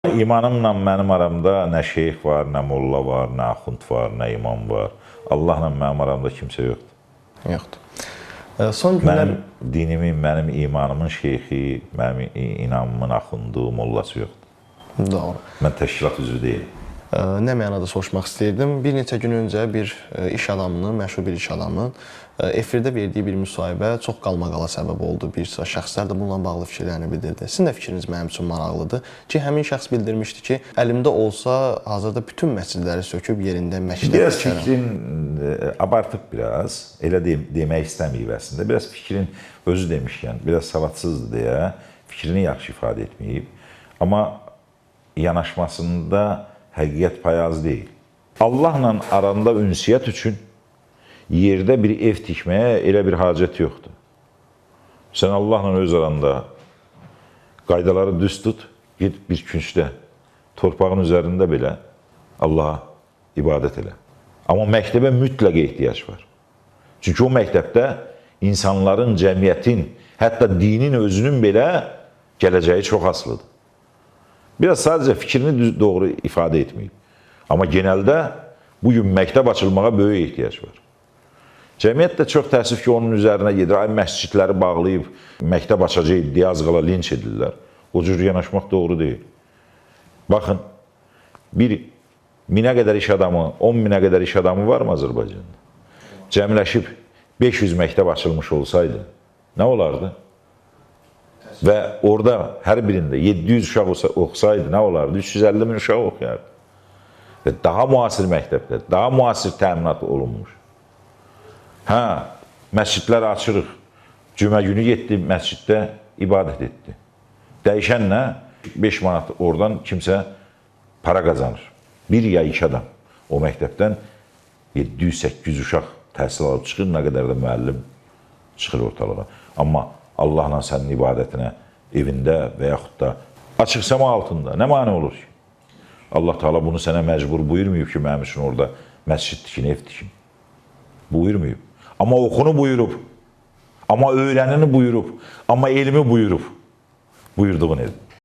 İmanımla mənim aramda nə şeyx var, nə molla var, nə axund var, nə imam var. Allahla mənim aramda kimsə yoxdur. Yoxdur. Son günlər... Mənim dinimin, mənim imanımın şeyxi, mənim inamımın axundu, mollası yoxdur. Doğru. Mən təşkilat üzvü deyiləm. Nə mənada soruşmaq istəyirdim. Bir neçə gün öncə bir iş adamının, məşhur bir iş adamının efirdə verdiyi bir müsahibə çox qalmaqala səbəb oldu. Bir sıra şəxslər də bununla bağlı fikirlərini bildirdi. Sizin də fikriniz mənim üçün maraqlıdır ki, həmin şəxs bildirmişdi ki, əlimdə olsa hazırda bütün məscidləri söküb yerində məktəb biraz tikərəm. fikrin abartıb biraz, elə demək istəməyib əslində. Biraz fikrin özü demişkən, biraz savadsızdır deyə fikrini yaxşı ifadə etməyib. Amma yanaşmasında həqiqət payı az deyil. Allahla aranda ünsiyyət üçün yerdə bir ev tikməyə elə bir hacət yoxdur. Sən Allahla öz aranda qaydaları düz tut, git bir küncdə, torpağın üzərində belə Allaha ibadət elə. Amma məktəbə mütləq ehtiyac var. Çünki o məktəbdə insanların, cəmiyyətin, hətta dinin özünün belə gələcəyi çox asılıdır. Biraz sadəcə fikrini doğru ifadə etməyib. Amma genəldə bugün məktəb açılmağa böyük ehtiyac var. Cəmiyyət də çox təəssüf ki, onun üzərinə gedir. Ay, məscidləri bağlayıb, məktəb açacaq deyə az qala linç edirlər. O cür yanaşmaq doğru deyil. Baxın, bir 1000-ə qədər iş adamı, 10.000-ə qədər iş adamı var mı Azərbaycanda? Cəmləşib 500 məktəb açılmış olsaydı, nə olardı? Və orada hər birində 700 uşaq oxusaydı, nə olardı? 350 min uşaq oxuyardı. Və daha müasir məktəblər, daha müasir təminat olunmuş. Hə, məscidləri açırıq. Cümə günü getdi, məsciddə ibadət etdi. Dəyişən nə? 5 manat oradan kimsə para qazanır. Bir ya iki adam o məktəbdən 700-800 uşaq təhsil alıb çıxır, nə qədər də müəllim çıxır ortalığa. Amma Allahla sənin ibadətinə evində və yaxud da açıq səma altında nə mane olur ki? Allah Teala bunu sənə məcbur buyurmayıb ki, mənim üçün orada məscid tikin, ev tikin. Buyurmayıb. Amma oxunu buyurub, amma öyrənini buyurub, amma elmi buyurub. Buyurduğun ev.